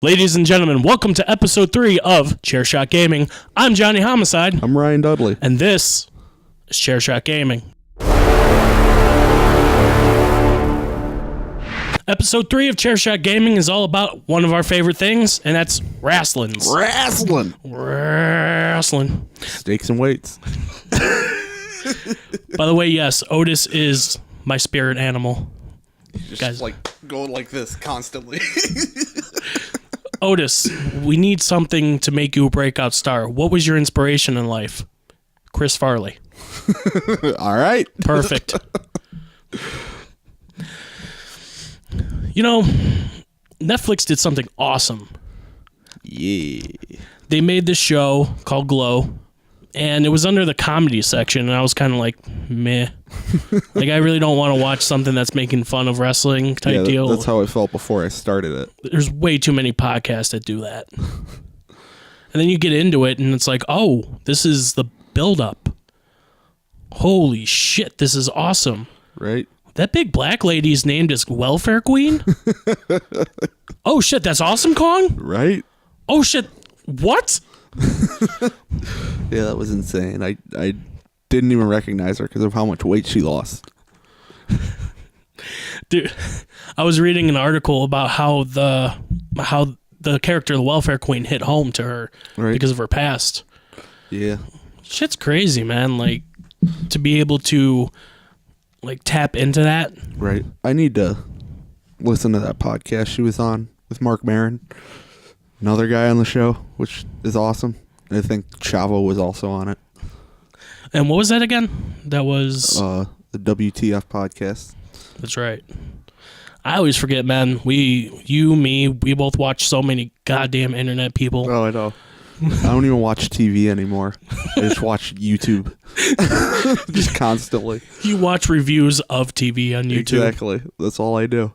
Ladies and gentlemen, welcome to episode 3 of Chairshot Gaming. I'm Johnny Homicide. I'm Ryan Dudley. And this is Chairshot Gaming. Episode 3 of Chairshot Gaming is all about one of our favorite things, and that's Wrasslins. Wrasslin. Stakes and weights. By the way, yes, Otis is my spirit animal. Just guys, like going like this constantly. Otis, we need something to make you a breakout star. What was your inspiration in life? Chris Farley. All right. Perfect. You know, Netflix did something awesome. Yeah. They made this show called Glow, and it was under the comedy section, and I was kind of like, meh. Like, I really don't want to watch something that's making fun of wrestling type deal. That's how I felt before I started it. There's way too many podcasts that do that. And then you get into it, and it's like, oh, this is the build-up. Holy shit, this is awesome. Right? That big black lady's named as Welfare Queen? Oh, shit, that's Awesome Kong? Right? Oh, shit, what? Yeah, that was insane. I didn't even recognize her because of how much weight she lost. Dude, I was reading an article about how the character, the Welfare Queen, hit home to her because of her past. Yeah. Shit's crazy, man. Like, to be able to, like, tap into that. Right. I need to listen to that podcast she was on with Mark Maron. Another guy on the show, which is awesome. I think Chavo was also on it. And what was that again? That was... the WTF podcast. That's right. I always forget, man. We both watch so many goddamn internet people. Oh, I know. I don't even watch TV anymore. I just watch YouTube. Just constantly. You watch reviews of TV on YouTube. Exactly. That's all I do.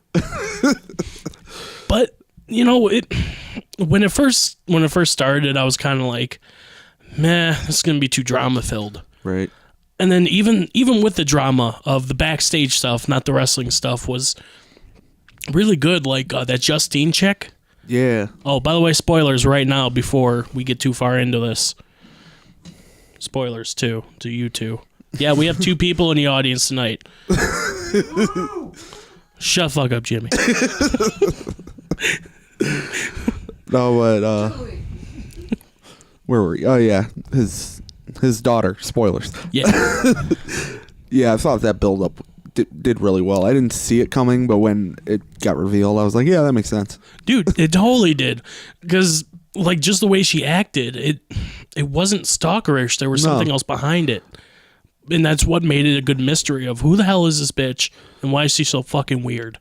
But, you know, when it first started, I was kind of like, meh, this is going to be too drama-filled. Right. And then even with the drama of the backstage stuff, not the wrestling stuff, was really good. Like that Justine chick. Yeah. Oh, by the way, spoilers right now before we get too far into this. Spoilers, too, to you two. Yeah, we have 2 people in the audience tonight. Shut the fuck up, Jimmy. No, but, where were we? Oh, yeah. His daughter. Spoilers. Yeah. Yeah, I thought that build-up did really well. I didn't see it coming, but when it got revealed, I was like, yeah, that makes sense. Dude, it totally did. Because, like, just the way she acted, it wasn't stalkerish. There was something else behind it. And that's what made it a good mystery of who the hell is this bitch and why is she so fucking weird?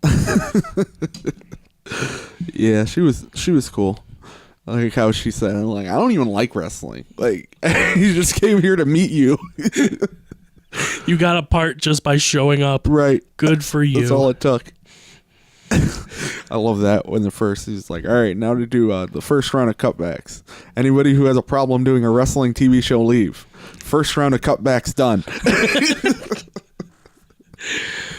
Yeah, she was cool. Like how she said, like, I don't even like wrestling. Like, he just came here to meet you. You got a part just by showing up. Right. Good for you. That's all it took. I love that when he's like, all right, now to do the first round of cutbacks. Anybody who has a problem doing a wrestling TV show, leave. First round of cutbacks done.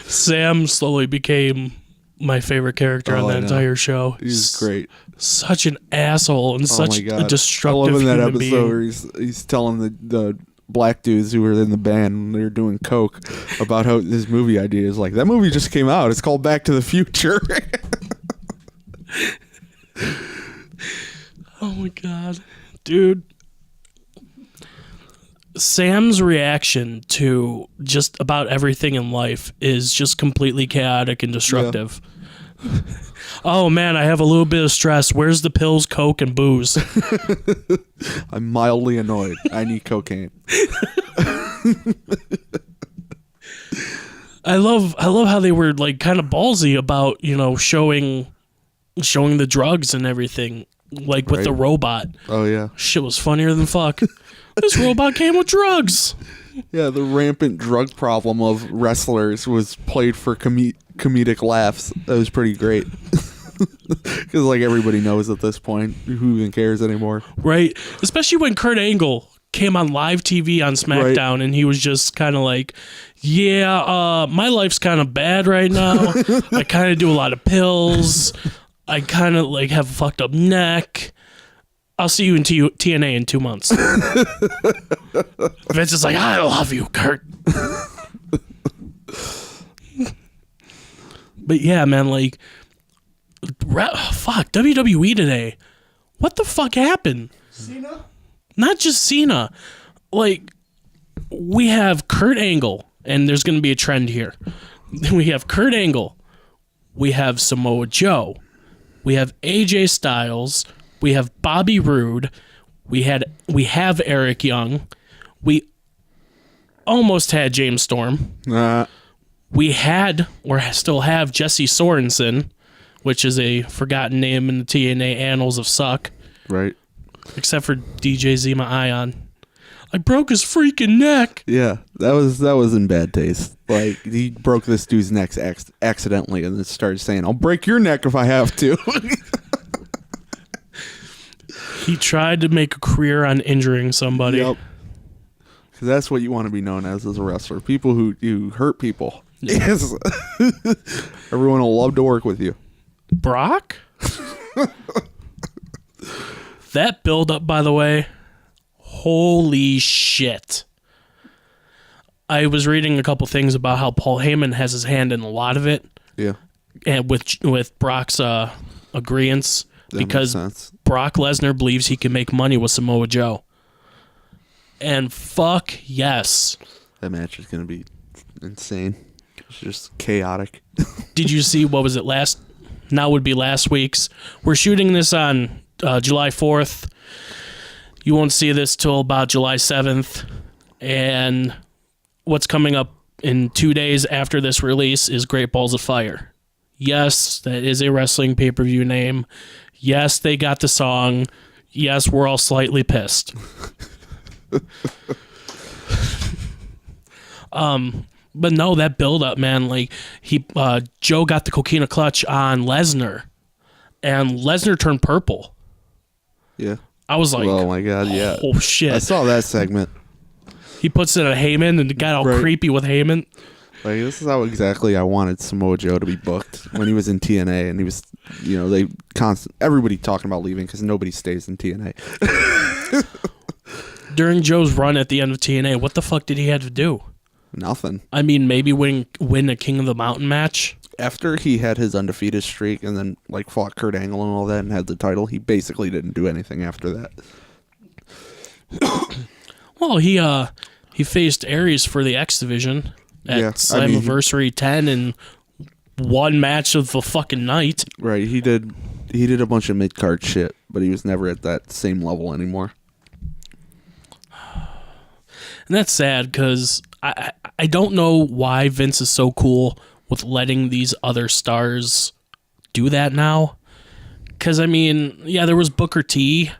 Sam slowly became my favorite character on that entire show. He's great. Such an asshole and such a destructive human being. I love in that episode where he's telling the black dudes who were in the band when they were doing coke about how his movie idea is like, that movie just came out. It's called Back to the Future. Oh my god. Dude. Sam's reaction to just about everything in life is just completely chaotic and destructive. Yeah. Oh man, I have a little bit of stress. Where's the pills, coke, and booze? I'm mildly annoyed. I need cocaine. I love how they were like kind of ballsy about, you know, showing the drugs and everything, like with the robot. Oh yeah. Shit was funnier than fuck. This robot came with drugs. Yeah, the rampant drug problem of wrestlers was played for comedic laughs. That was pretty great. Because, like, everybody knows at this point. Who even cares anymore? Right. Especially when Kurt Angle came on live TV on SmackDown, and he was just kind of like, yeah, my life's kind of bad right now. I kind of do a lot of pills. I kind of like have a fucked up neck. I'll see you in TNA in 2 months. Vince is like, I love you, Kurt. But yeah, man, like, fuck, WWE today. What the fuck happened? Cena? Not just Cena. Like, we have Kurt Angle, and there's going to be a trend here. We have Kurt Angle. We have Samoa Joe. We have AJ Styles. We have Bobby Roode. We have Eric Young. We almost had James Storm. We had or still have Jesse Sorensen, which is a forgotten name in the TNA annals of suck. Right. Except for DJ Zema Ion. I broke his freaking neck. Yeah, that was in bad taste. Like, he broke this dude's neck accidentally and then started saying, I'll break your neck if I have to. He tried to make a career on injuring somebody. Yep. Because that's what you want to be known as a wrestler. People who hurt people. Yep. Yes. Everyone will love to work with you. Brock? That build-up, by the way, holy shit. I was reading a couple things about how Paul Heyman has his hand in a lot of it. Yeah. And with Brock's agreeance. Because Brock Lesnar believes he can make money with Samoa Joe. And fuck yes. That match is going to be insane. It's just chaotic. Did you see, what was it, last week's? We're shooting this on July 4th. You won't see this till about July 7th. And what's coming up in 2 days after this release is Great Balls of Fire. Yes, that is a wrestling pay-per-view name. Yes, they got the song. Yes, we're all slightly pissed. But no, that build-up, man, like, Joe got the coquina clutch on Lesnar, and Lesnar turned purple. Yeah. I was like, oh my God, yeah. Oh, shit. I saw that segment. He puts it on Heyman and got all creepy with Heyman. Like, this is how exactly I wanted Samoa Joe to be booked when he was in TNA, and he was, everybody talking about leaving because nobody stays in TNA. During Joe's run at the end of TNA, what the fuck did he have to do? Nothing. I mean, maybe win a King of the Mountain match. After he had his undefeated streak and then fought Kurt Angle and all that and had the title, he basically didn't do anything after that. Well, he faced Aries for the X Division at Slammiversary 10 and one match of the fucking night. Right, he did a bunch of mid-card shit, but he was never at that same level anymore. And that's sad because I don't know why Vince is so cool with letting these other stars do that now. Because, I mean, yeah, there was Booker T,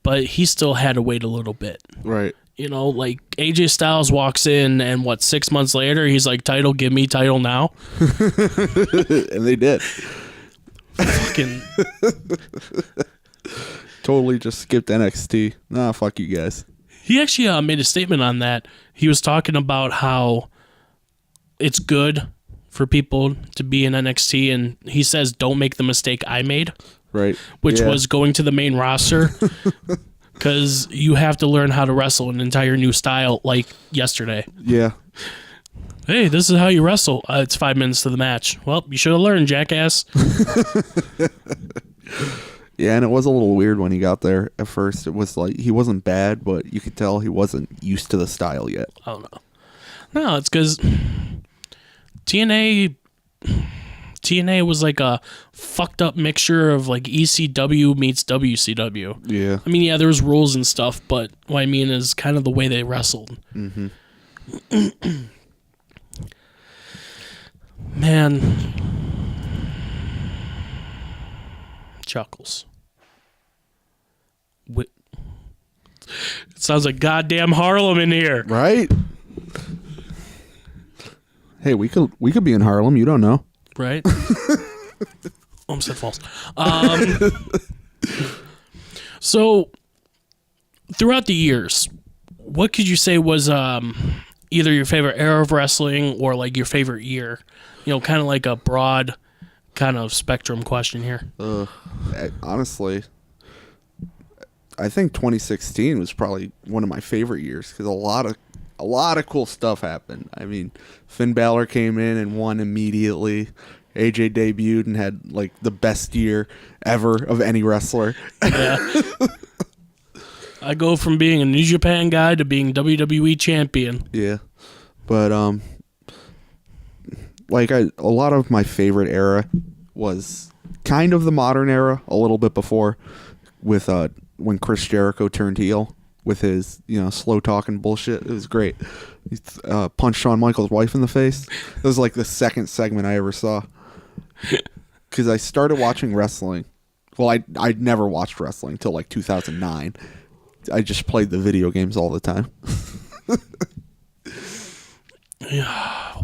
but he still had to wait a little bit. Right. Like AJ Styles walks in and 6 months later, he's like, title, give me title now. And they did. Fucking. Totally just skipped NXT. Nah, fuck you guys. He actually made a statement on that. He was talking about how it's good for people to be in NXT, and he says, don't make the mistake I made. Right. Which was going to the main roster. Because you have to learn how to wrestle an entire new style like yesterday. Yeah. Hey, this is how you wrestle. It's 5 minutes to the match. Well, you should have learned, jackass. Yeah, and it was a little weird when he got there. At first, it was like he wasn't bad, but you could tell he wasn't used to the style yet. Oh, no. No, it's because TNA was like a fucked up mixture of like ECW meets WCW. Yeah. I mean, yeah, there was rules and stuff, but what I mean is kind of the way they wrestled. Mm-hmm. Man. Chuckles. It sounds like goddamn Harlem in here. Right? Hey, we could be in Harlem. You don't know. Right? Almost said false. So, throughout the years, what could you say was either your favorite era of wrestling or like your favorite year? Kind of like a broad kind of spectrum question here. Honestly, I think 2016 was probably one of my favorite years because a lot of cool stuff happened. I mean, Finn Balor came in and won immediately. AJ debuted and had like the best year ever of any wrestler. Yeah. I go from being a New Japan guy to being WWE champion. Yeah. But a lot of my favorite era was kind of the modern era, a little bit before, with when Chris Jericho turned heel with his slow talking bullshit. It was great. He punched Shawn Michaels' wife in the face. It was like the second segment I ever saw. Because I started watching wrestling. Well, I'd never watched wrestling until like 2009. I just played the video games all the time.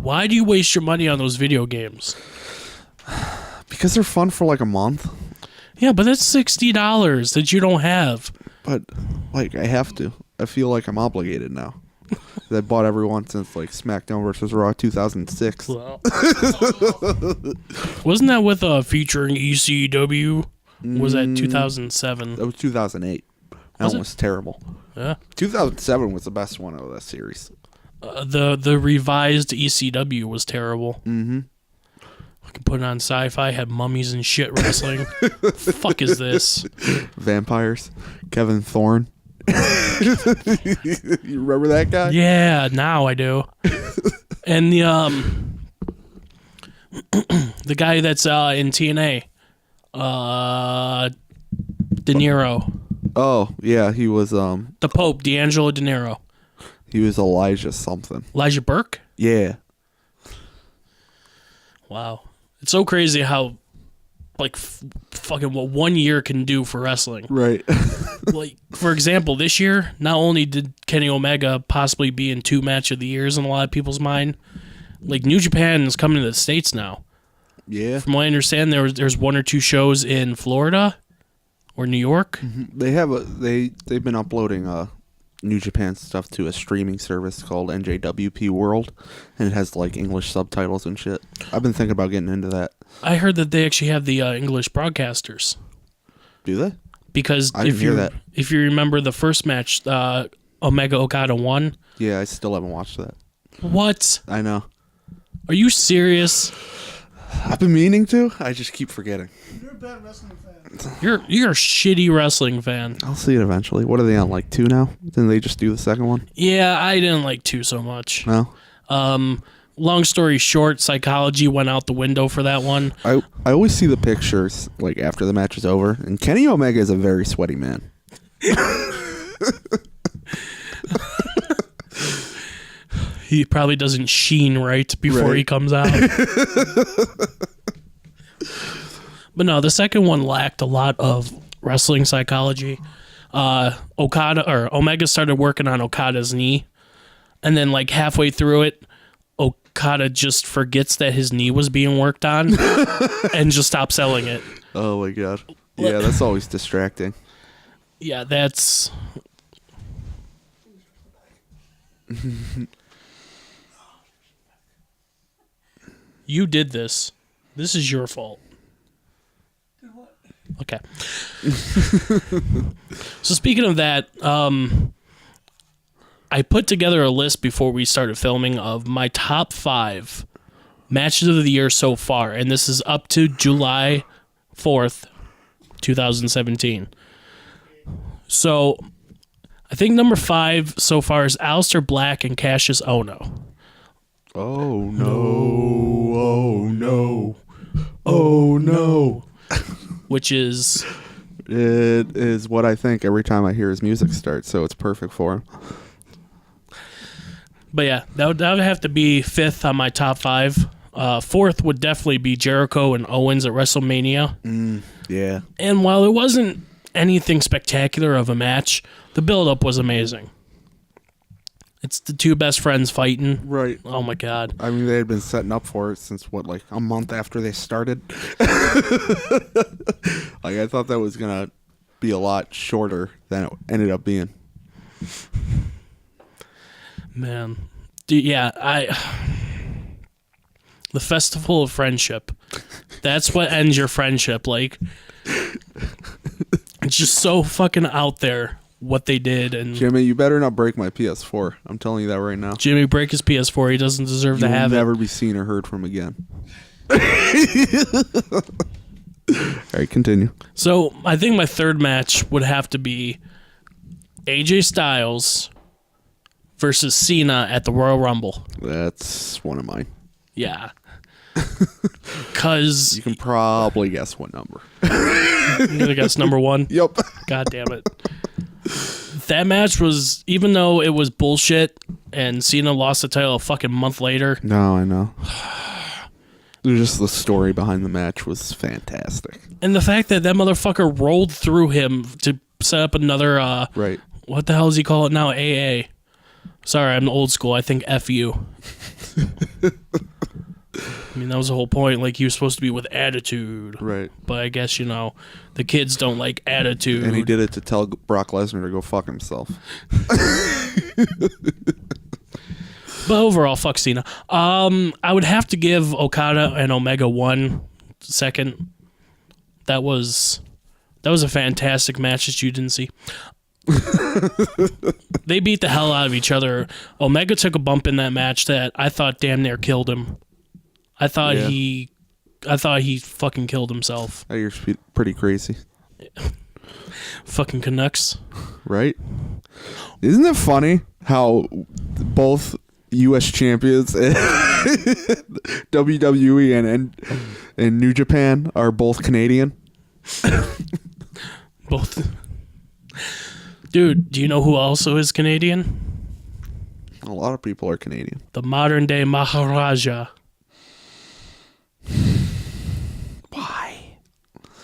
Why do you waste your money on those video games? Because they're fun for like a month. Yeah, but that's $60 that you don't have. But like I have to. I feel like I'm obligated now. I bought everyone since like SmackDown vs. Raw 2006. Well, wasn't that with featuring ECW? Was that 2007? That was 2008. That one was terrible. Yeah. 2007 was the best one of that series. The revised ECW was terrible. Mm-hmm. I can put it on Sci-Fi, had mummies and shit wrestling. Fuck is this? Vampires. Kevin Thorne. You remember that guy? Yeah, now I do. And the the guy that's in TNA, De Niro. Oh yeah, he was the Pope, D'Angelo De Niro. He was Elijah something. Elijah Burke? Yeah. Wow, it's so crazy how like fucking what 1 year can do for wrestling. Right. Like, for example, this year, not only did Kenny Omega possibly be in 2 match of the years in a lot of people's mind, like New Japan is coming to the States now. Yeah. From what I understand, there's 1 or 2 shows in Florida or New York. Mm-hmm. They've been uploading New Japan stuff to a streaming service called NJPW World, and it has like English subtitles and shit. I've been thinking about getting into that. I heard that they actually have the English broadcasters. Do they? Because if you remember the first match, Omega Okada won. Yeah, I still haven't watched that. What? I know. Are you serious? I've been meaning to. I just keep forgetting. You're a bad wrestling fan. You're a shitty wrestling fan. I'll see it eventually. What are they on, like 2 now? Didn't they just do the second one? Yeah, I didn't like 2 so much. No? Long story short, psychology went out the window for that one. I always see the pictures like after the match is over, and Kenny Omega is a very sweaty man. He probably doesn't sheen right before he comes out. But no, the second one lacked a lot of wrestling psychology. Omega started working on Okada's knee, and then like halfway through it, Okada just forgets that his knee was being worked on and just stops selling it. Oh my god. Yeah, that's always distracting. Yeah, that's... You did this. This is your fault. Okay. So speaking of that, I put together a list before we started filming of my top 5 matches of the year so far, and this is up to July 4th, 2017. So I think number 5 so far is Aleister Black and Cassius Ohno. Oh no. Oh no. Oh no. Which is... It is what I think every time I hear his music start, so it's perfect for him. But yeah, that would have to be 5th on my top 5. 4th would definitely be Jericho and Owens at WrestleMania. Yeah. And while it wasn't anything spectacular of a match, the build-up was amazing. It's the 2 best friends fighting. Right. Oh my god. I mean, they had been setting up for it since, like a month after they started? Like, I thought that was going to be a lot shorter than it ended up being. Man. The Festival of Friendship That's what ends your friendship. Like, it's just so fucking out there what they did. And Jimmy, you better not break my PS4. I'm telling you that right now. Jimmy, break his PS4. He doesn't deserve to have it. You'll never be seen or heard from again. All right, continue. So I think my third match would have to be AJ Styles versus Cena at the Royal Rumble. That's one of mine. Yeah. Because you can probably guess what number. I'm gonna guess number 1. Yep. God damn it. That match was, even though it was bullshit and Cena lost the title a fucking month later. No, I know. Just the story behind the match was fantastic. And the fact that motherfucker rolled through him to set up another, right. What the hell does he call it now? AA. Sorry, I'm old school. I think FU. I mean, that was the whole point. Like, he was supposed to be with attitude. Right. But I guess, the kids don't like attitude. And he did it to tell Brock Lesnar to go fuck himself. But overall, fuck Cena. I would have to give Okada and Omega 1 second. That was a fantastic match that you didn't see. They beat the hell out of each other. Omega took a bump in that match that I thought damn near killed him. I thought he fucking killed himself. Oh, you're pretty crazy. Fucking Canucks. Right? Isn't it funny how both U.S. champions and WWE and New Japan are both Canadian? Both. Dude, do you know who also is Canadian? A lot of people are Canadian. The modern day Maharaja. Why?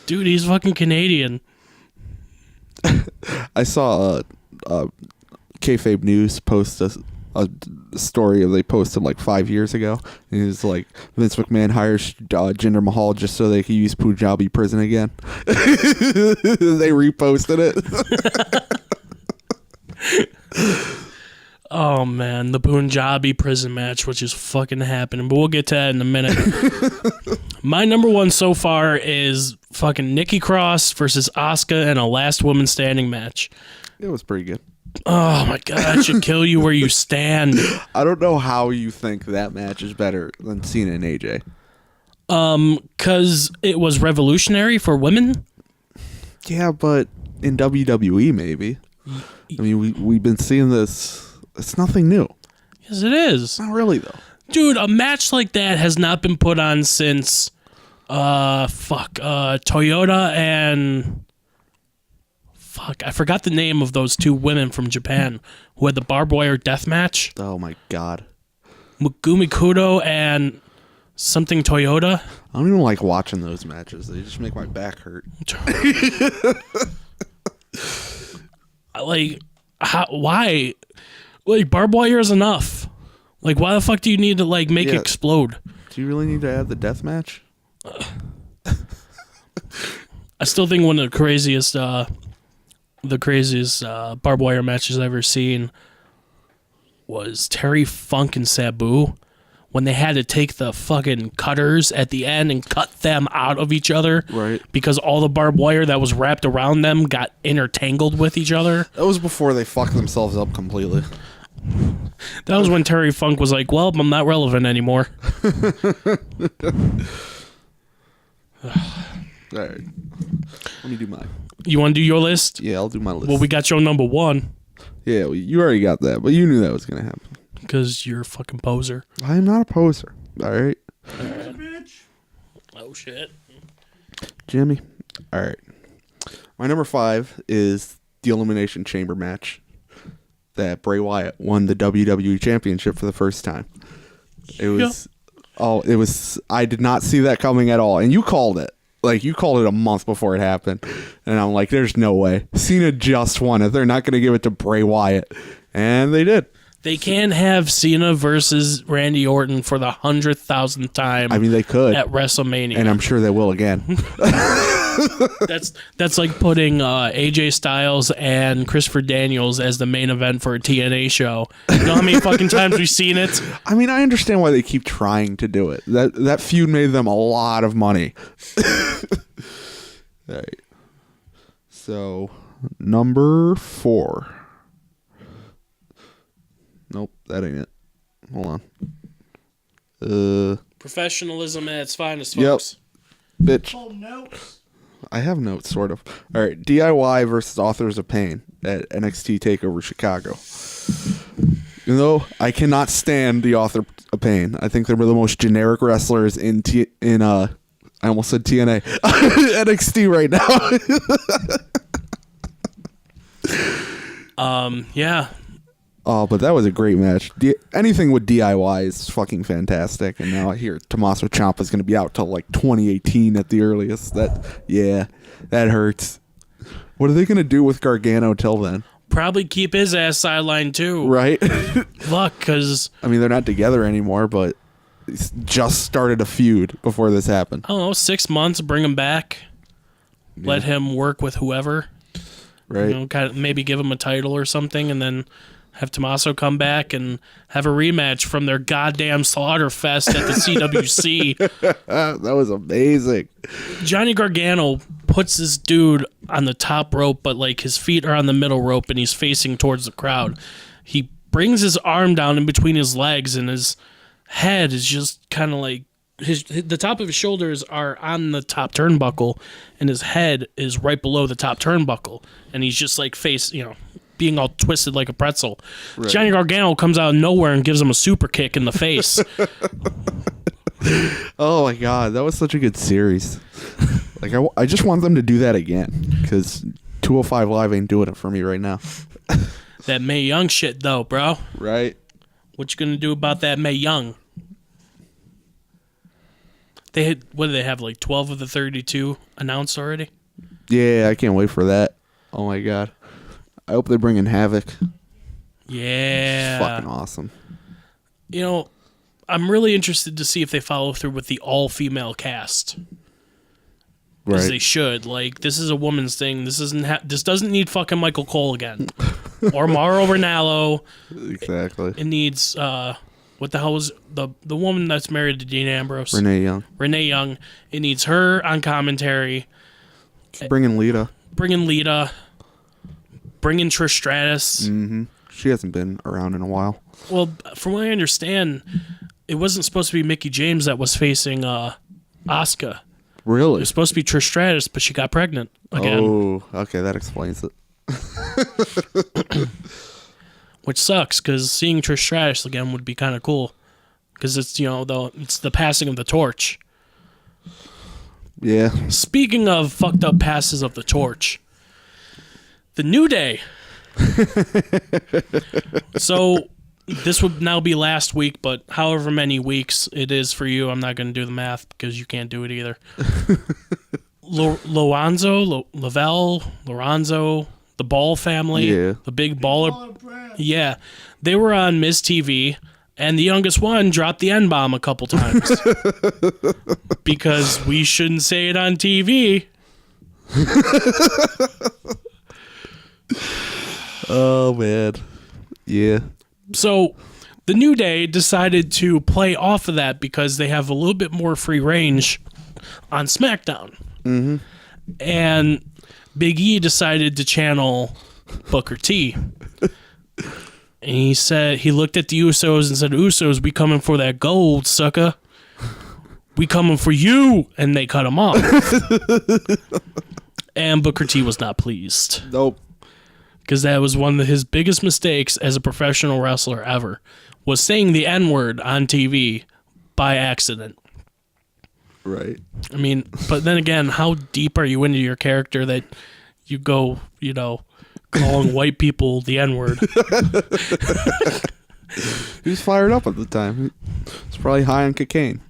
Dude, he's fucking Canadian. I saw Kayfabe News post a story they posted like 5 years ago. And it was like, Vince McMahon hires Jinder Mahal just so they could use Punjabi prison again. They reposted it. Oh man, the Punjabi prison match, which is fucking happening, but we'll get to that in a minute. My number 1 so far is fucking Nikki Cross versus Asuka in a last woman standing match. It was pretty good. Oh my god, it should kill you where you stand. I don't know how you think that match is better than Cena and AJ. 'Cause it was revolutionary for women. Yeah, but in WWE maybe. I mean, we've been seeing this. It's nothing new. Yes, it is. Not really, though. Dude, a match like that has not been put on since, Toyota and... Fuck, I forgot the name of those 2 women from Japan who had the barbed wire death match. Oh, my God. Megumi Kudo and something Toyota. I don't even like watching those matches. They just make my back hurt. Like, why? Like, barbed wire is enough. Like, why the fuck do you need to, like, make it explode? Do you really need to add the death match? I still think one of the craziest barbed wire matches I've ever seen was Terry Funk and Sabu when they had to take the fucking cutters at the end and cut them out of each other. Right. Because all the barbed wire that was wrapped around them got intertangled with each other. That was before they fucked themselves up completely. That was when Terry Funk was like, well, I'm not relevant anymore. All right. Let me do mine. You want to do your list? Yeah, I'll do my list. Well, we got your number 1. Yeah, well, you already got that, but you knew that was going to happen. Because you're a fucking poser. I am not a poser. All right. Bitch. Oh, shit. Jimmy. All right. My number 5 is the Elimination Chamber match that Bray Wyatt won the WWE Championship for the first time. It was... Oh, it was... I did not see that coming at all. And you called it. Like, you called it a month before it happened. And I'm like, there's no way. Cena just won it. They're not going to give it to Bray Wyatt. And they did. They can have Cena versus Randy Orton for the 100,000th time. I mean, they could at WrestleMania, and I'm sure they will again. That's like putting AJ Styles and Christopher Daniels as the main event for a TNA show. You know how many fucking times we've seen it? I mean, I understand why they keep trying to do it. That feud made them a lot of money. All right. So, number 4. Nope, that ain't it. Hold on. Professionalism at its finest, folks. Yep. Bitch. Notes. I have notes, sort of. All right, DIY versus Authors of Pain at NXT TakeOver Chicago. You know, I cannot stand the Author of Pain. I think they were the most generic wrestlers in I almost said TNA. NXT right now. Yeah. Oh, but that was a great match. Anything with DIY is fucking fantastic. And now I hear Tommaso Ciampa's going to be out till like 2018 at the earliest. That hurts. What are they going to do with Gargano till then? Probably keep his ass sidelined too. Right? Luck, because... I mean, they're not together anymore, but it's just started a feud before this happened. I don't know, 6 months, bring him back. Yeah. Let him work with whoever. Right. You know, kind of maybe give him a title or something, and then... have Tommaso come back and have a rematch from their goddamn Slaughterfest at the CWC. That was amazing. Johnny Gargano puts this dude on the top rope, but like his feet are on the middle rope and he's facing towards the crowd. He brings his arm down in between his legs and his head is just kind of like the top of his shoulders are on the top turnbuckle and his head is right below the top turnbuckle. And he's just like being all twisted like a pretzel. Right. Johnny Gargano comes out of nowhere and gives him a super kick in the face. Oh my god, that was such a good series. Like I just want them to do that again because 205 Live ain't doing it for me right now. That Mae Young shit though, bro. Right. What you gonna do about that Mae Young? What do they have, like 12 of the 32 announced already? Yeah, I can't wait for that. Oh my god. I hope they bring in Havoc. Yeah. It's fucking awesome. You know, I'm really interested to see if they follow through with the all-female cast. Because Right. they should. Like, this is a woman's thing. This doesn't need fucking Michael Cole again. Or Mauro Ranallo. Exactly. It needs, what the hell was the woman that's married to Dean Ambrose? Renee Young. It needs her on commentary. Just bring in Lita. Bring in Trish Stratus. Mm-hmm. She hasn't been around in a while. Well, from what I understand, it wasn't supposed to be Mickie James that was facing Asuka. Really? It was supposed to be Trish Stratus, but she got pregnant again. Oh, okay, that explains it. Which sucks, because seeing Trish Stratus again would be kind of cool. Because it's, it's the passing of the torch. Yeah. Speaking of fucked up passes of the torch, the New Day. So, this would now be last week, but however many weeks it is for you, I'm not going to do the math because you can't do it either. Lorenzo, the Ball family, the big baller. Yeah, they were on Miz TV, and the youngest one dropped the N-bomb a couple times. Because we shouldn't say it on TV. Oh, man. Yeah. So, the New Day decided to play off of that because they have a little bit more free range on SmackDown. Mm-hmm. And Big E decided to channel Booker T. And he looked at the Usos and said, Usos, we coming for that gold, sucker. We coming for you. And they cut him off. And Booker T was not pleased. Nope. Because that was one of his biggest mistakes as a professional wrestler ever, was saying the N-word on TV by accident. Right. I mean, but then again, how deep are you into your character that you go, calling white people the N-word? He was fired up at the time. He was probably high on cocaine.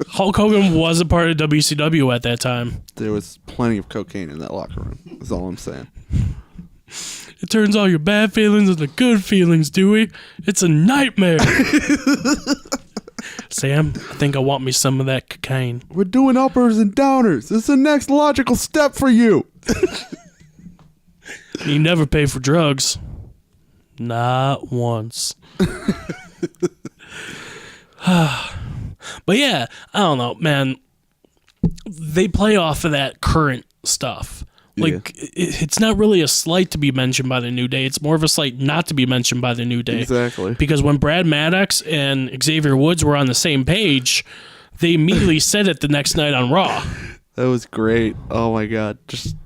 Hulk Hogan was a part of WCW at that time. There was plenty of cocaine in that locker room. That's all I'm saying. It turns all your bad feelings into good feelings, Dewey. It's a nightmare. Sam, I think I want me some of that cocaine. We're doing uppers and downers. This is the next logical step for you. You never pay for drugs. Not once. But yeah, I don't know, man. They play off of that current stuff. Like, it's not really a slight to be mentioned by the New Day. It's more of a slight not to be mentioned by the New Day. Exactly. Because when Brad Maddox and Xavier Woods were on the same page, they immediately said it the next night on Raw. That was great. Oh, my God. Just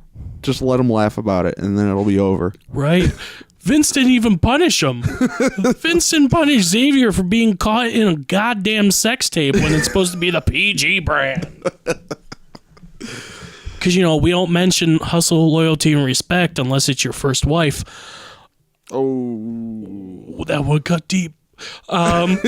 let them laugh about it, and then it'll be over. Right? Vince didn't even punish him. Vince didn't punish Xavier for being caught in a goddamn sex tape when it's supposed to be the PG brand. Because, you know, we don't mention hustle, loyalty, and respect unless it's your first wife. Oh. That one cut deep. But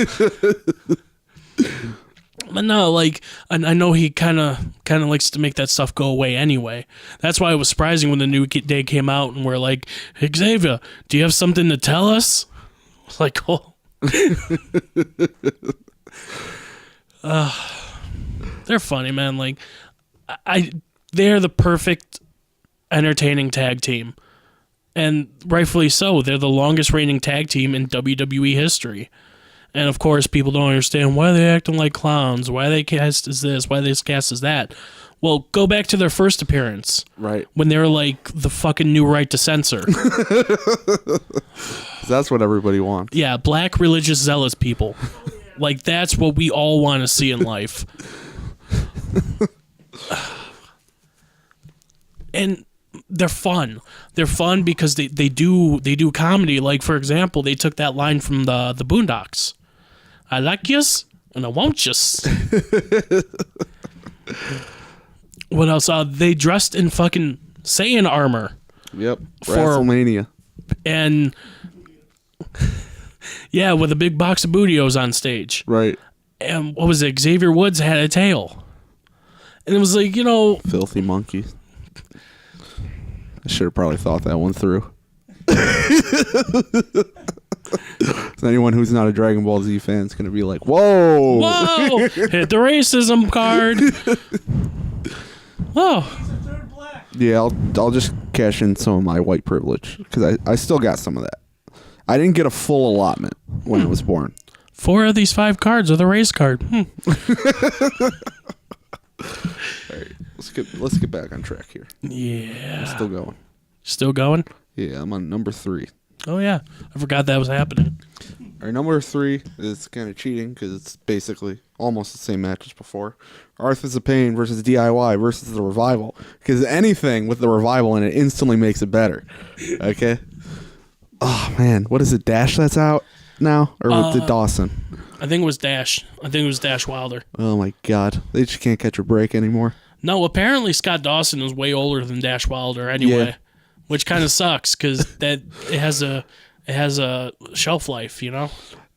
no, like, I know he kind of likes to make that stuff go away anyway. That's why it was surprising when the New Day came out and we're like, hey, Xavier, do you have something to tell us? Like, oh. They're funny, man. Like, they're the perfect entertaining tag team. And rightfully so. They're the longest reigning tag team in WWE history. And of course, people don't understand why they're acting like clowns, why they cast as this, why they cast as that. Well, go back to their first appearance. Right. When they were like the fucking new right to censor. That's what everybody wants. Yeah, black religious zealous people. Like, that's what we all want to see in life. And they're fun. They're fun because they do comedy. Like, for example, they took that line from the Boondocks. I like yous and I won't yous. What else? They dressed in fucking Saiyan armor. Yep. WrestleMania. And yeah, with a big box of Bootios on stage. Right. And what was it? Xavier Woods had a tail. And it was like, you know... Filthy monkey. I should have probably thought that one through. So anyone who's not a Dragon Ball Z fan is going to be like, whoa! Whoa! Hit the racism card. Whoa. Yeah, I'll just cash in some of my white privilege because I still got some of that. I didn't get a full allotment when I was born. 4 of these 5 cards are the race card. All right, let's get back on track here. Yeah. I'm still going. Still going? Yeah, I'm on number 3. Oh, yeah. I forgot that was happening. Our number 3 is kind of cheating because it's basically almost the same match as before. Arthur's of Pain versus DIY versus the Revival. Because anything with the Revival in it instantly makes it better. Okay? Oh, man. What is it? Dash that's out now? Or was it Dawson? I think it was Dash. I think it was Dash Wilder. Oh, my God. They just can't catch a break anymore. No, apparently Scott Dawson is way older than Dash Wilder anyway. Yeah. Which kind of sucks because it has a shelf life, you know?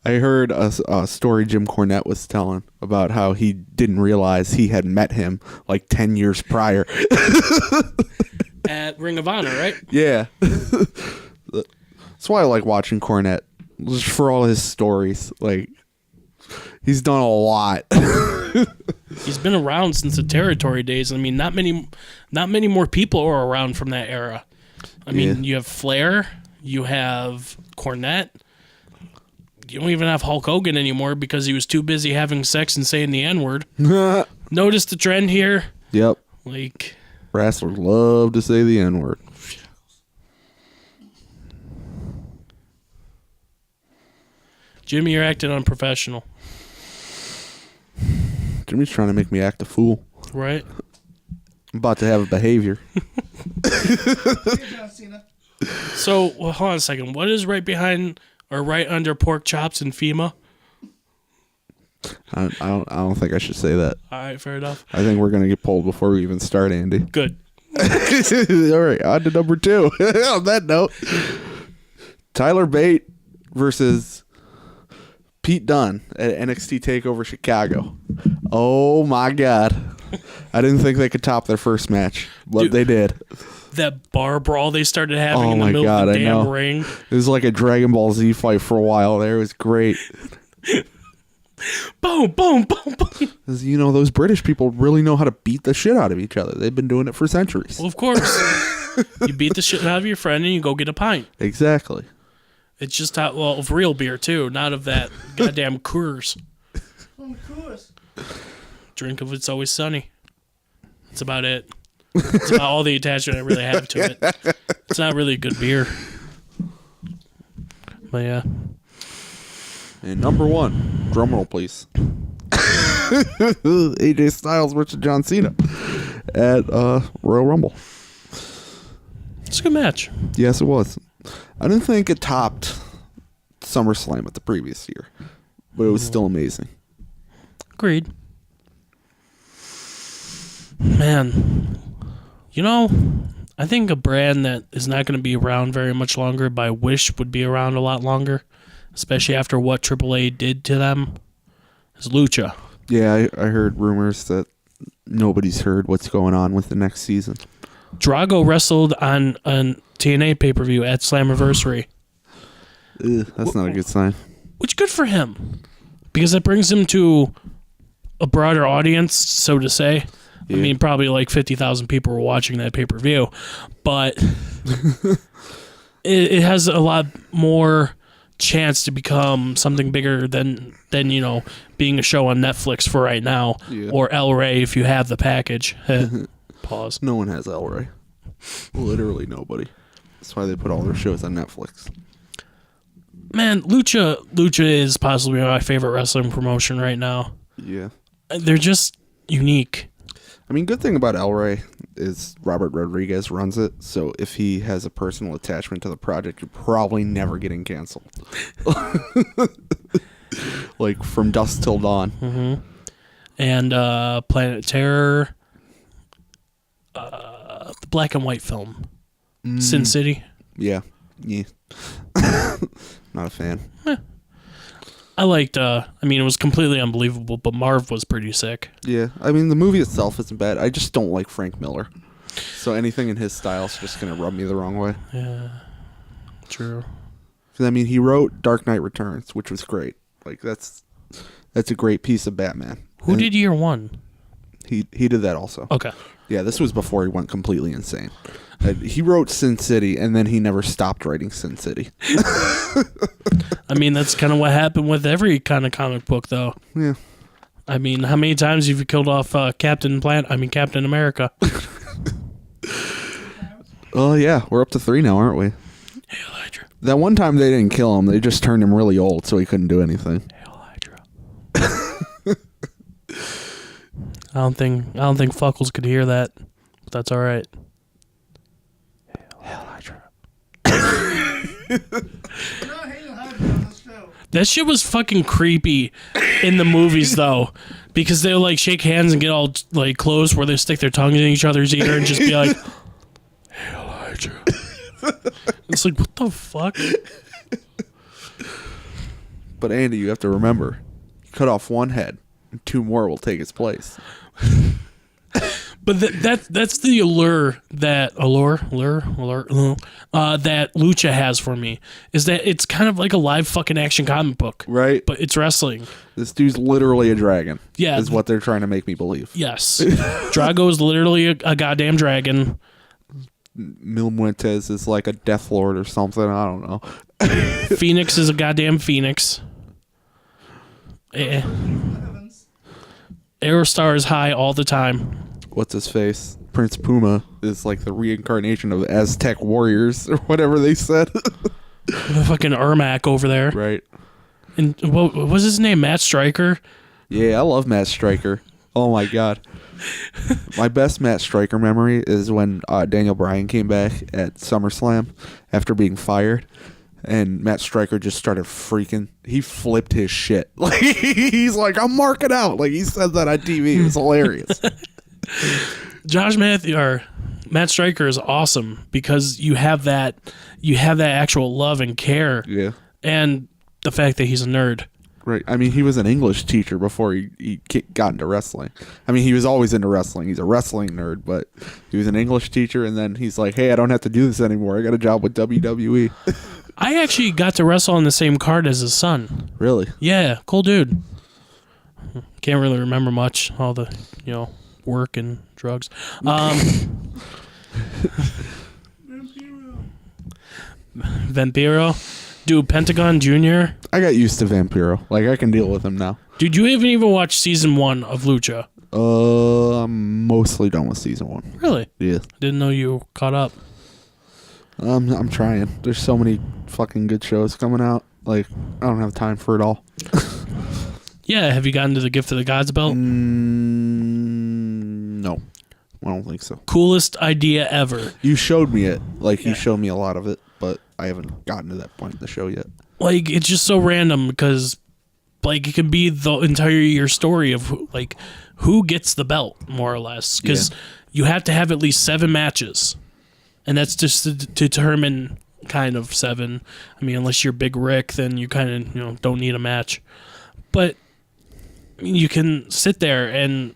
I heard a story Jim Cornette was telling about how he didn't realize he had met him like 10 years prior. At Ring of Honor, right? Yeah. That's why I like watching Cornette. Just for all his stories. Like, he's done a lot. He's been around since the territory days. I mean, not many more people are around from that era. I mean, you have Flair, you have Cornette. You don't even have Hulk Hogan anymore because he was too busy having sex and saying the N-word. Notice the trend here? Yep. Like, wrestlers love to say the N-word. Jimmy, you're acting unprofessional. Jimmy's trying to make me act a fool. Right. I'm about to have a behavior. So, well, hold on a second. What is right behind or right under pork chops and FEMA? I don't think I should say that. All right, fair enough. I think we're going to get pulled before we even start, Andy. Good. All right, on to number 2. On that note, Tyler Bate versus Pete Dunne at NXT TakeOver Chicago. Oh, my God. I didn't think they could top their first match, but dude, they did. That bar brawl they started having in the middle of the damn ring. It was like a Dragon Ball Z fight for a while there. It was great. Boom, boom, boom, boom. You know, those British people really know how to beat the shit out of each other. They've been doing it for centuries. Well, of course. You beat the shit out of your friend and you go get a pint. Exactly. It's just how, well, of real beer, too, not of that goddamn Coors. Oh, Coors. Drink of It's Always Sunny. That's about it. It's about all the attachment I really have to it. It's not really a good beer. But yeah. And number 1, drum roll, please. AJ Styles versus John Cena at Royal Rumble. It's a good match. Yes, it was. I didn't think it topped SummerSlam at the previous year, but it was still amazing. Agreed. Man, you know, I think a brand that is not going to be around very much longer, but I wish would be around a lot longer, especially after what AAA did to them, is Lucha. Yeah, I heard rumors that nobody's heard what's going on with the next season. Drago wrestled on a TNA pay-per-view at Slammiversary. That's not a good sign. Which good for him, because that brings him to a broader audience, so to say. Yeah. I mean, probably like 50,000 people were watching that pay-per-view, but it has a lot more chance to become something bigger than you know, being a show on Netflix for right now, or El-Ray if you have the package. Pause. No one has El-Ray. Literally nobody. That's why they put all their shows on Netflix. Man, Lucha is possibly my favorite wrestling promotion right now. Yeah. They're just unique. I mean, good thing about El-Ray is Robert Rodriguez runs it, so if he has a personal attachment to the project, you're probably never getting canceled. Like, from dusk till dawn. Mm-hmm. And Planet Terror, the black and white film, Sin City. Yeah. Not a fan. I liked, I mean, it was completely unbelievable, but Marv was pretty sick. Yeah, I mean, the movie itself isn't bad. I just don't like Frank Miller. So anything in his style is just going to rub me the wrong way. Yeah, true. I mean, he wrote Dark Knight Returns, which was great. Like, that's a great piece of Batman. Who did Year One? He did that also. Okay. Yeah, this was before he went completely insane. He wrote Sin City, and then he never stopped writing Sin City. I mean, that's kind of what happened with every kind of comic book, though. Yeah. I mean, how many times have you killed off Captain America? Oh, yeah. We're up to 3 now, aren't we? Hail Hydra. That one time they didn't kill him. They just turned him really old, so he couldn't do anything. Hail Hydra. I don't think Fuckles could hear that, but that's all right. Hail Hydra. That shit was fucking creepy in the movies, though, because they'll like shake hands and get all like close where they stick their tongues in each other's ear and just be like, "Hail Hydra." It's like, what the fuck? But Andy, you have to remember, you cut off one head, and 2 more will take its place. But that's the allure that Lucha has for me, is that it's kind of like a live fucking action comic book. Right. But it's wrestling. This dude's literally a dragon. Yeah. Is what they're trying to make me believe. Yes. Drago is literally a goddamn dragon. Mil Muertes is like a Death Lord or something. I don't know. Phoenix is a goddamn phoenix. Aerostar is high all the time. What's his face? Prince Puma is like the reincarnation of Aztec warriors or whatever they said. The fucking Ermac over there. Right. And what was his name? Matt Stryker? Yeah, I love Matt Stryker. Oh my God. My best Matt Stryker memory is when Daniel Bryan came back at SummerSlam after being fired. And Matt Stryker just started freaking. He flipped his shit. Like, he's like, I'm marking out. Like, he said that on TV. It was hilarious. Matt Stryker is awesome because you have that actual love and care. Yeah. And the fact that he's a nerd. Right. I mean, he was an English teacher before he got into wrestling. I mean, he was always into wrestling. He's a wrestling nerd, but he was an English teacher, and then he's like, hey, I don't have to do this anymore. I got a job with WWE. I actually got to wrestle on the same card as his son. Really? Yeah, cool dude. Can't really remember much. All the, work and drugs. Vampiro. Dude, Pentagon Jr. I got used to Vampiro. Like, I can deal with him now. Dude, you haven't even watched season 1 of Lucha? I'm mostly done with season 1. Really? Yeah. Didn't know you caught up. I'm trying. There's so many fucking good shows coming out. Like, I don't have time for it all. Yeah, have you gotten to the Gift of the Gods belt? No. I don't think so. Coolest idea ever. You showed me it. Like, you showed me a lot of it, but I haven't gotten to that point in the show yet. Like, it's just so random because, like, it could be the entire year story of, like, who gets the belt, more or less. Because you have to have at least 7 matches. And that's just to determine kind of 7. I mean, unless you're Big Rick, then you kind of, don't need a match. But you can sit there and,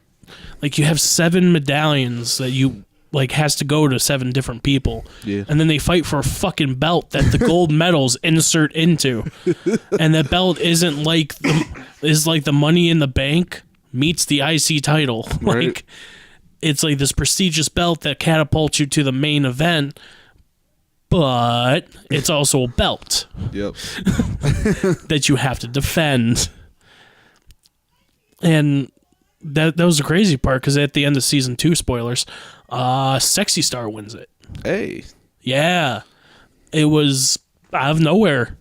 like, you have 7 medallions that you, like, has to go to 7 different people. Yeah. And then they fight for a fucking belt that the gold medals insert into. And that belt isn't like the Money in the Bank meets the IC title. Right. Like, it's like this prestigious belt that catapults you to the main event, but it's also a belt. Yep. That you have to defend. And that was the crazy part, because at the end of season 2, spoilers, Sexy Star wins it. Hey. Yeah. It was out of nowhere.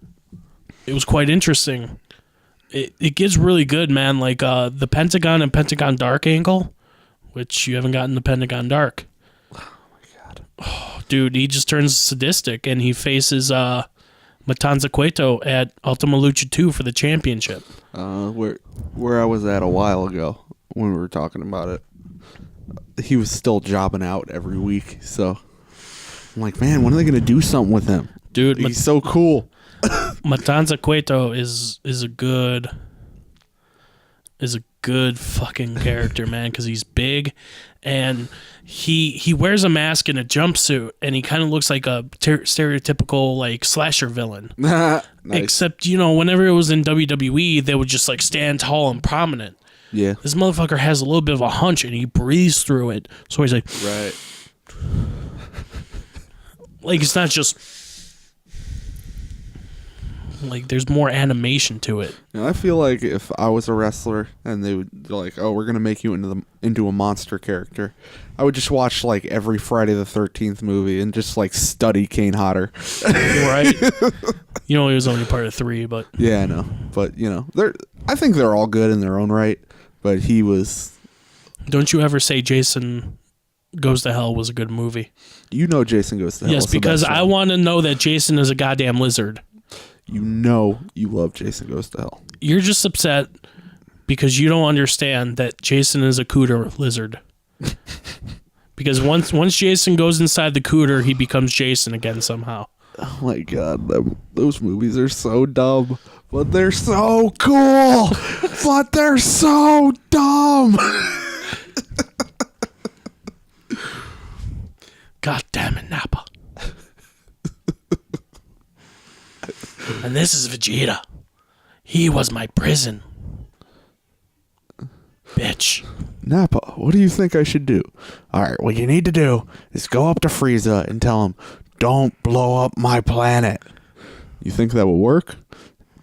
It was quite interesting. It gets really good, man. Like, the Pentagon and Pentagon Dark angle, which you haven't gotten the Pentagon Dark. Oh, my God. Oh, dude, he just turns sadistic, and he faces Matanza Cueto at Ultima Lucha 2 for the championship. Where I was at a while ago when we were talking about it, he was still jobbing out every week. So I'm like, man, when are they going to do something with him? Dude, he's so cool. Matanza Cueto is a good fucking character, man, because he's big, and he wears a mask and a jumpsuit, and he kind of looks like a stereotypical, like, slasher villain. Nice. Except, whenever it was in WWE, they would just, like, stand tall and prominent. Yeah. This motherfucker has a little bit of a hunch, and he breathes through it. So he's like, right. Like, it's not just, like, there's more animation to it. I feel like if I was a wrestler and they're like, oh, we're gonna make you into a monster character, I would just watch, like, every Friday the 13th movie and just, like, study Kane Hodder. Right. He was only part of 3, but yeah, I know. But I think they're all good in their own right. But he was. Don't you ever say Jason Goes to Hell was a good movie? Jason Goes to Hell. Yes, because I want to know that Jason is a goddamn lizard. You love Jason Goes to Hell. You're just upset because you don't understand that Jason is a cooter lizard. Because once Jason goes inside the cooter, he becomes Jason again somehow. Oh my God, those movies are so dumb, but they're so cool. But they're so dumb. God damn it, Nappa. And this is Vegeta. He was my prison. Bitch. Nappa, what do you think I should do? All right, what you need to do is go up to Frieza and tell him, don't blow up my planet. You think that will work?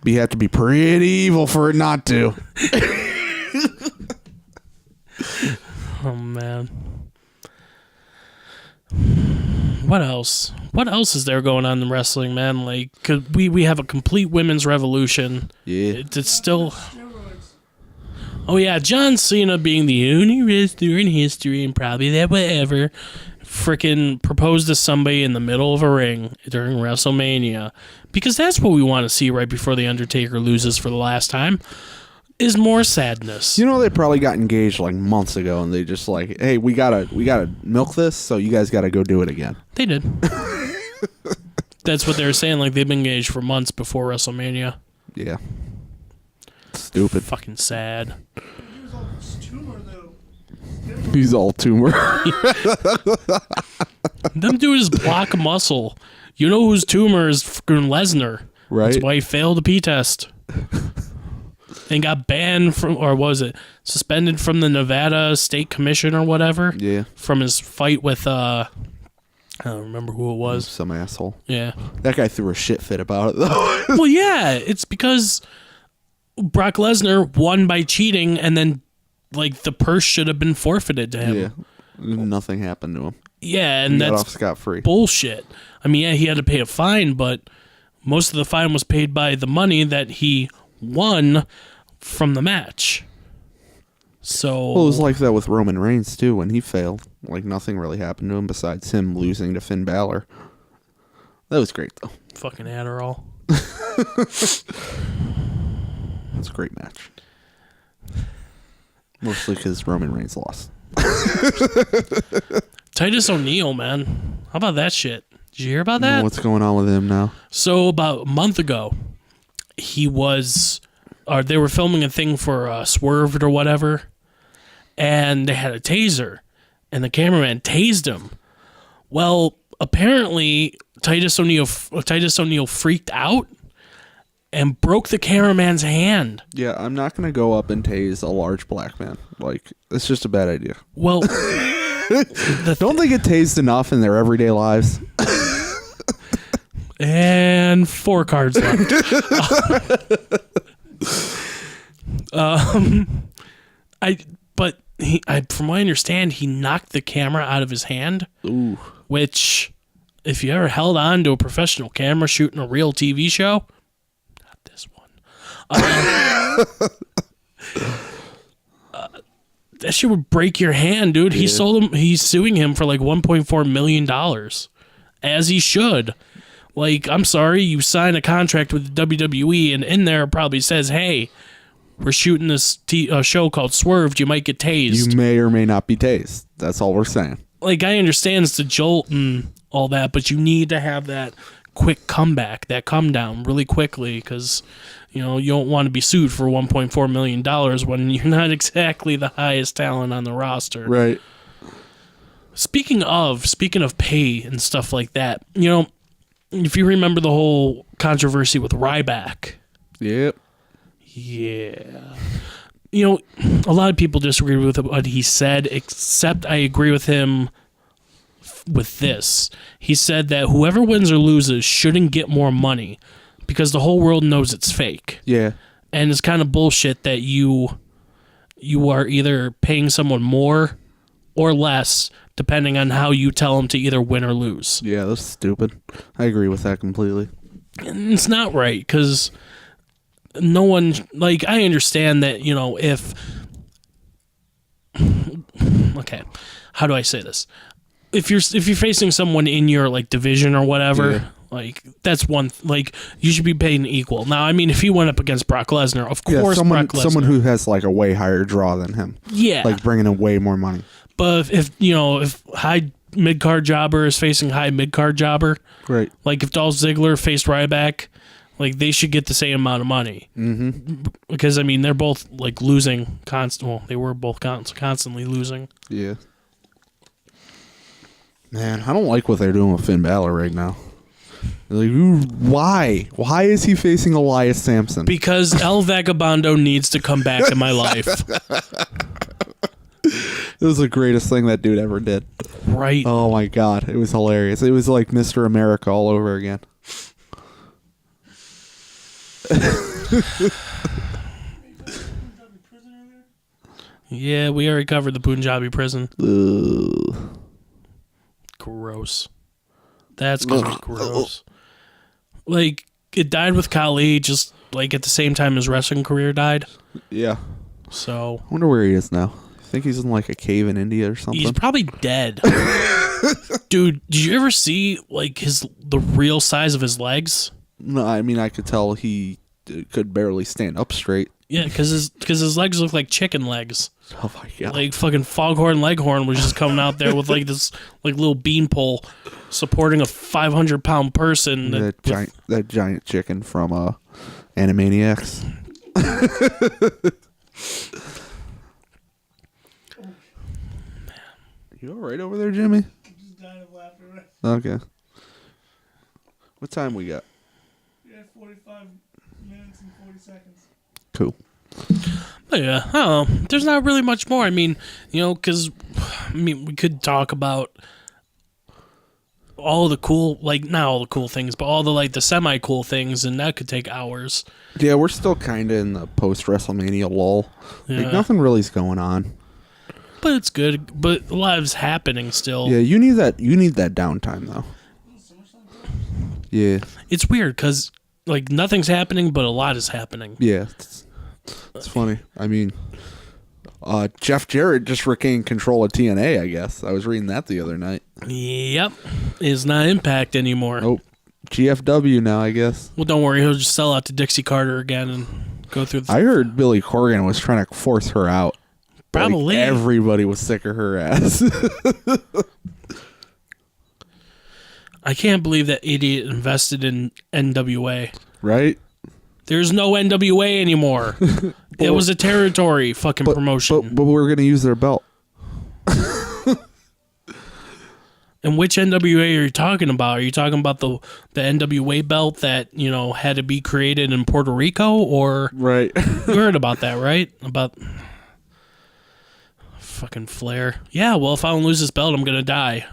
You have to be pretty evil for it not to. Oh, man. What else? What else is there going on in wrestling, man? Like, we have a complete women's revolution. Yeah. It's still... Oh, yeah, John Cena being the only wrestler in history and probably that will ever freaking propose to somebody in the middle of a ring during WrestleMania. Because that's what we want to see right before The Undertaker loses for the last time, is more sadness. They probably got engaged like months ago, and they just like, hey, we gotta milk this, so you guys gotta go do it again. They did. That's what they were saying. Like, they've been engaged for months before WrestleMania. Yeah. Stupid. Fucking sad. He was all this tumor, though. He's all tumor. Them dudes block muscle. You know whose tumor is fucking Lesnar. Right. That's why he failed the P test. And got banned from, or was it suspended from the Nevada State Commission or whatever? Yeah. From his fight with, I don't remember who it was. Some asshole. Yeah. That guy threw a shit fit about it, though. Well, yeah. It's because Brock Lesnar won by cheating, and then, like, the purse should have been forfeited to him. Yeah. Nothing happened to him. Yeah, and He got that's off scot-free. bullshit. I mean, yeah, he had to pay a fine, but most of the fine was paid by the money that he won from the match. So Well, it was like that with Roman Reigns, too, when he failed. Like, nothing really happened to him besides him losing to Finn Balor. That was great, though. fucking Adderall. It's a great match. Mostly because Roman Reigns lost. Titus O'Neil, man. How about that shit? Did you hear about that? What's going on with him now? So about a month ago, they were filming a thing for Swerved or whatever, and they had a taser, and the cameraman tased him. Well, apparently Titus O'Neil freaked out and broke the cameraman's hand. Yeah, I'm not going to go up and tase a large black man. Like, it's just a bad idea. Well, Don't they get tased enough in their everyday lives? and 4 cards left. From what I understand, he knocked the camera out of his hand. Ooh. Which, if you ever held on to a professional camera shooting a real TV show, not this one. That shit would break your hand, dude. Yeah. He's suing him for like $1.4 million. As he should. Like, I'm sorry, you sign a contract with the WWE, and in there it probably says, hey, we're shooting this show called Swerved. You might get tased. You may or may not be tased. That's all we're saying. Like, I understand it's the jolt and all that, but you need to have that quick comeback, that come down really quickly, because, you don't want to be sued for $1.4 million when you're not exactly the highest talent on the roster. Right. Speaking of pay and stuff like that, if you remember the whole controversy with Ryback. Yep. Yeah. A lot of people disagree with what he said, except I agree with him with this. He said that whoever wins or loses shouldn't get more money because the whole world knows it's fake. Yeah. And it's kind of bullshit that you are either paying someone more or less depending on how you tell them to either win or lose. Yeah, that's stupid. I agree with that completely. And it's not right because no one, like, I understand that, if, okay, how do I say this? If you're facing someone in your, like, division or whatever, yeah. like, that's one, like, you should be paid equal. Now, I mean, if he went up against Brock Lesnar, of course, Brock Lesnar. Someone who has, like, a way higher draw than him. Yeah. Like, bringing in way more money. But if high mid-card jobber is facing high mid-card jobber, right? Like if Dolph Ziggler faced Ryback, like they should get the same amount of money. Mm-hmm. Because I mean they're both like losing they were both constantly losing. Yeah. Man, I don't like what they're doing with Finn Balor right now. Like, why? Why is he facing Elias Sampson? Because El Vagabondo needs to come back in my life. It was the greatest thing that dude ever did. Right. Oh my god, it was hilarious. It was like Mr. America all over again. Yeah, we already covered the Punjabi prison. Ugh. Gross. That's gonna be gross. Like, it died with Khali just like at the same time his wrestling career died. Yeah. So I wonder where he is now. I think he's in like a cave in India or something. He's probably dead. Dude, did you ever see like the real size of his legs? No, I mean I could tell he could barely stand up straight. Yeah, because his legs look like chicken legs. Oh my god! Like fucking Foghorn Leghorn was just coming out there with like this like little beanpole supporting a 500-pound person. That giant chicken from Animaniacs. You all right over there, Jimmy? I'm just dying of laughter. Okay. What time we got? We had 45 minutes and 40 seconds. Cool. But yeah, I don't know. There's not really much more. I mean, because we could talk about all the cool, not all the cool things, but all the semi cool things, and that could take hours. Yeah, we're still kind of in the post WrestleMania lull. Yeah. Nothing really's going on. But it's good. But a lot is happening still. Yeah, you need that. You need that downtime though. Yeah. It's weird because nothing's happening, but a lot is happening. Yeah. It's funny. I mean, Jeff Jarrett just regained control of TNA, I guess. I was reading that the other night. Yep. It's not Impact anymore. Nope. GFW now, I guess. Well, don't worry. He'll just sell out to Dixie Carter again and go through the... I heard Billy Corgan was trying to force her out. Probably. Everybody was sick of her ass. I can't believe that idiot invested in NWA. Right? There's no NWA anymore. It was a territory fucking promotion. But we're going to use their belt. And which NWA are you talking about? Are you talking about the NWA belt that, had to be created in Puerto Rico? Or right. You heard about that, right? About fucking Flair. Yeah, well, if I don't lose this belt, I'm going to die.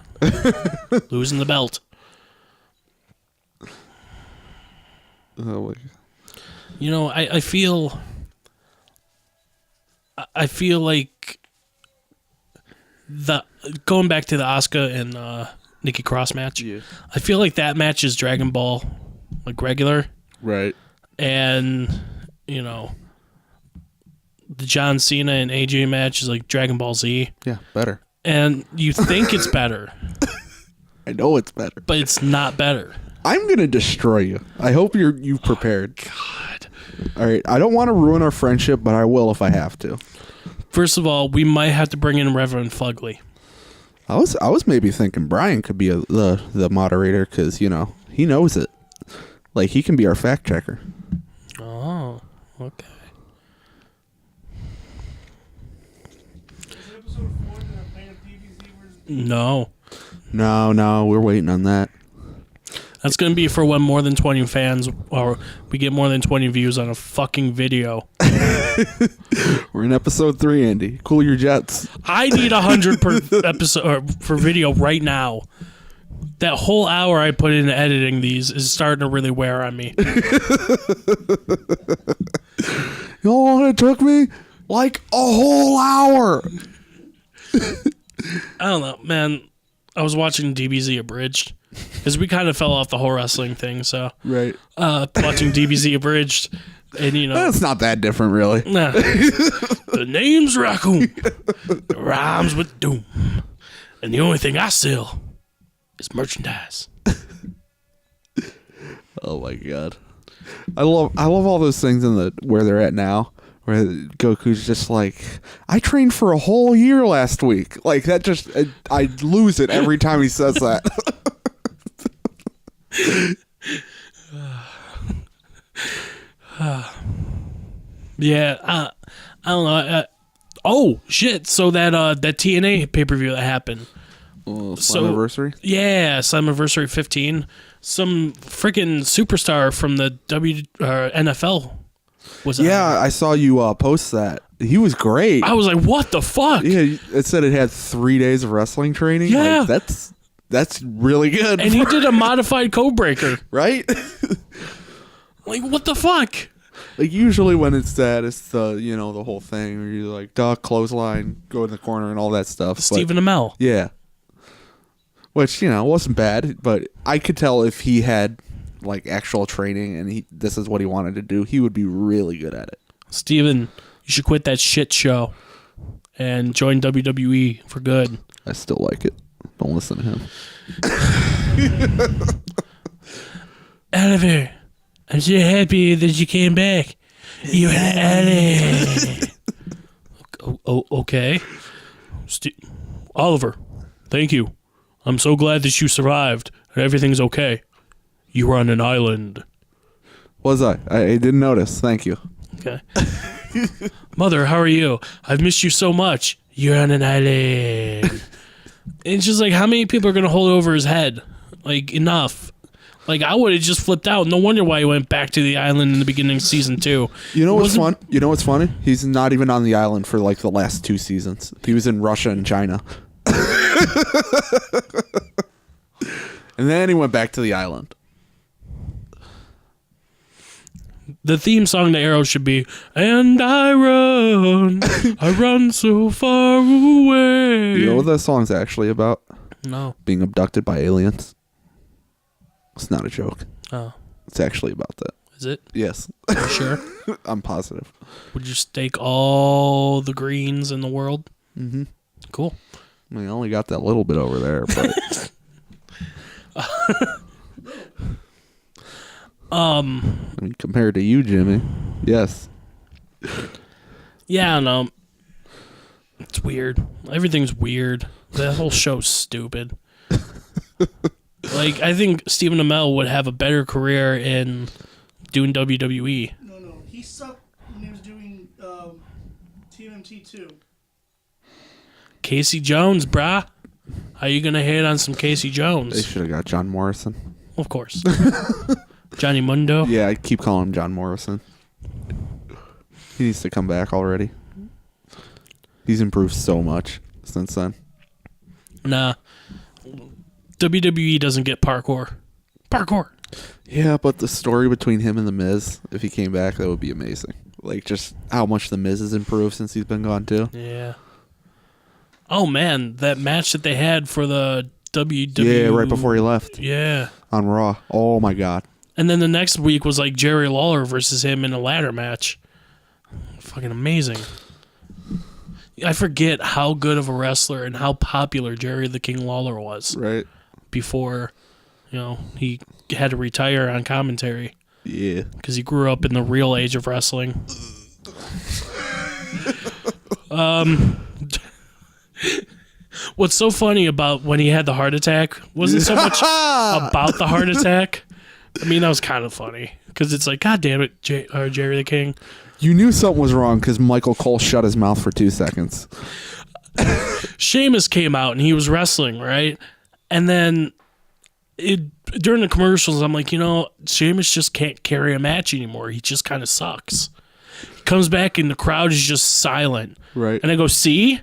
Losing the belt. Oh, my God. I feel like going back to the Asuka and Nikki Cross match. Yeah. I feel like that match is Dragon Ball, regular, Right. and the John Cena and AJ match is like Dragon Ball Z. Yeah, better. And you think it's better, I know it's better, but it's not better. I'm gonna destroy you. I hope you've prepared. God. All right. I don't want to ruin our friendship, but I will if I have to. First of all, we might have to bring in Reverend Fugly. I was maybe thinking Brian could be the moderator because he knows it. He can be our fact checker. Oh, okay. No, we're waiting on that. That's going to be for when more than 20 fans, or we get more than 20 views on a fucking video. We're in episode 3, Andy. Cool your jets. I need 100 per episode or per video right now. That whole hour I put into editing these is starting to really wear on me. You know what it took me? A whole hour. I don't know, man. I was watching DBZ Abridged. Because we kind of fell off the whole wrestling thing, so... Right. Watching DBZ Abridged, and It's not that different, really. Nah. The name's Raccoon. It rhymes with doom. And the only thing I sell is merchandise. Oh, my God. I love all those things where they're at now, where Goku's just I trained for a whole year last week. That just... I lose it every time he says that. Yeah, I don't know. Oh shit! So that TNA pay-per-view that happened. Slammiversary? Yeah, Slammiversary 15. Some freaking superstar from the NFL was. Yeah, I saw you post that. He was great. I was like, "What the fuck?" Yeah, it said it had 3 days of wrestling training. Yeah, that's really good. And he did a modified code breaker. Right? What the fuck? Usually when it's that, it's the whole thing where you duck, clothesline, go in the corner and all that stuff. Stephen Amell. Yeah. Which, wasn't bad, but I could tell if he had actual training and this is what he wanted to do, he would be really good at it. Steven, you should quit that shit show and join WWE for good. I still like it. Don't listen to him. Oliver, I'm so happy that you came back. You had it. Okay. Oliver, thank you. I'm so glad that you survived and everything's okay. You were on an island. Was I? I didn't notice. Thank you. Okay. Mother, how are you? I've missed you so much. You're on an island. And it's just like, how many people are going to hold over his head? Like, enough. Like, I would have just flipped out. No wonder why he went back to the island in the beginning of season 2. You know what's fun? You know what's funny? He's not even on the island for like the last 2 seasons. He was in Russia and China. And then he went back to the island. The theme song to Arrow should be, and I run so far away. You know what that song's actually about? No. Being abducted by aliens. It's not a joke. Oh. It's actually about that. Is it? Yes. Are you sure? I'm positive. Would you stake all the greens in the world? Mm-hmm. Cool. I mean, I only got that little bit over there, but... I mean, compared to you, Jimmy, yes. Yeah, no. It's weird. Everything's weird. That whole show's stupid. Like, I think Stephen Amell would have a better career in doing WWE. No. He sucked when he was doing TMNT 2. Casey Jones, brah. How you gonna hate on some Casey Jones? They should have got John Morrison. Of course. Johnny Mundo. Yeah, I keep calling him John Morrison. He needs to come back already. He's improved so much since then. Nah. WWE doesn't get parkour. Parkour. Yeah, but the story between him and The Miz, if he came back, that would be amazing. Like, just how much The Miz has improved since he's been gone, too. Yeah. Oh, man. That match that they had for the WWE. Yeah, right before he left. Yeah. On Raw. Oh, my God. And then the next week was like Jerry Lawler versus him in a ladder match. Fucking amazing. I forget how good of a wrestler and how popular Jerry the King Lawler was. Right. Before, he had to retire on commentary. Yeah. Because he grew up in the real age of wrestling. What's so funny about when he had the heart attack wasn't so much about the heart attack. I mean, that was kind of funny. Because it's like, God damn it, Jerry the King. You knew something was wrong because Michael Cole shut his mouth for 2 seconds. Sheamus came out and he was wrestling, right? And then during the commercials, I'm like, Sheamus just can't carry a match anymore. He just kind of sucks. He comes back and the crowd is just silent. Right. And I go, see?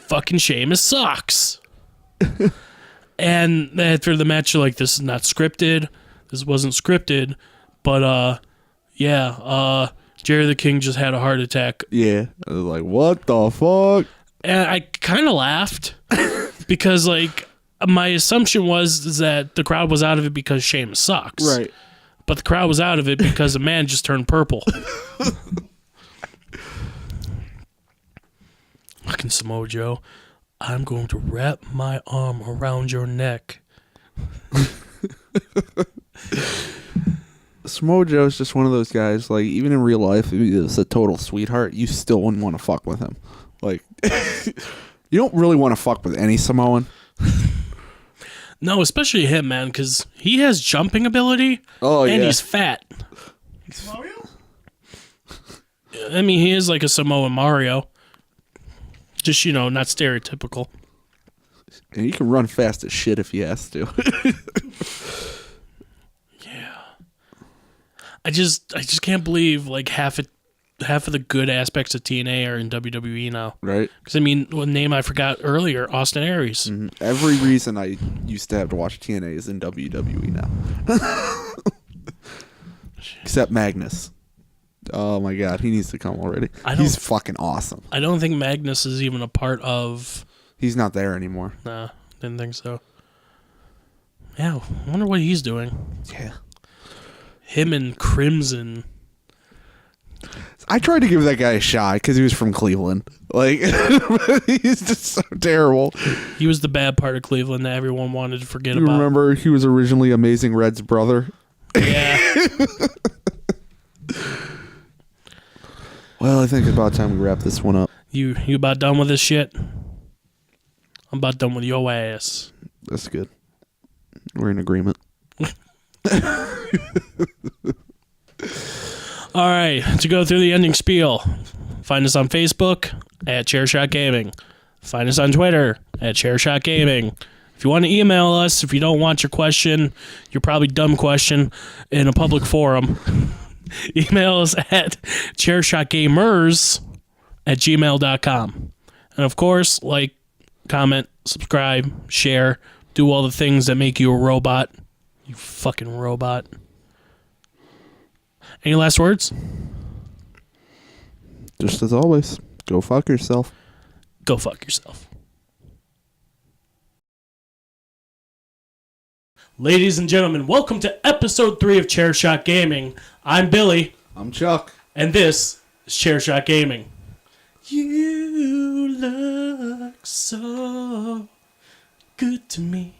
Fucking Sheamus sucks. And after the match, you're like, this is not scripted. This wasn't scripted. But, Jerry the King just had a heart attack. Yeah. I was like, what the fuck? And I kind of laughed because, like, my assumption was that the crowd was out of it because Sheamus sucks. Right. But the crowd was out of it because a man just turned purple. Fucking Samoa Joe. I'm going to wrap my arm around your neck. Samoa Joe is just one of those guys, like, even in real life, if he was a total sweetheart, you still wouldn't want to fuck with him. Like, you don't really want to fuck with any Samoan. No, especially him, man, because he has jumping ability. Oh, and he's fat. Mario? I mean, he is like a Samoan Mario. Just, not stereotypical. And he can run fast as shit if he has to. Yeah. I just can't believe like half of the good aspects of TNA are in WWE now. Right. Because, I mean, one name I forgot earlier, Austin Aries. Mm-hmm. Every reason I used to have to watch TNA is in WWE now. Except Magnus. Oh, my God. He needs to come already. He's fucking awesome. I don't think Magnus is even a part of... He's not there anymore. Nah, didn't think so. Yeah, I wonder what he's doing. Yeah. Him and Crimson... I tried to give that guy a shot because he was from Cleveland. Like, he's just so terrible. He was the bad part of Cleveland that everyone wanted to forget you about. Remember, he was originally Amazing Red's brother. Yeah. Well, I think it's about time we wrap this one up. You about done with this shit? I'm about done with your ass. That's good. We're in agreement. All right, to go through the ending spiel, find us on Facebook at Chairshot Gaming. Find us on Twitter at Chairshot Gaming. If you want to email us, if you don't want your question, your probably dumb question, in a public forum, email us at chairshotgamers@gmail.com. And of course, like, comment, subscribe, share, do all the things that make you a robot. You fucking robot. Any last words? Just as always, go fuck yourself. Go fuck yourself. Ladies and gentlemen, welcome to episode 3 of Chairshot Gaming. I'm Billy. I'm Chuck. And this is Chairshot Gaming. You look so good to me.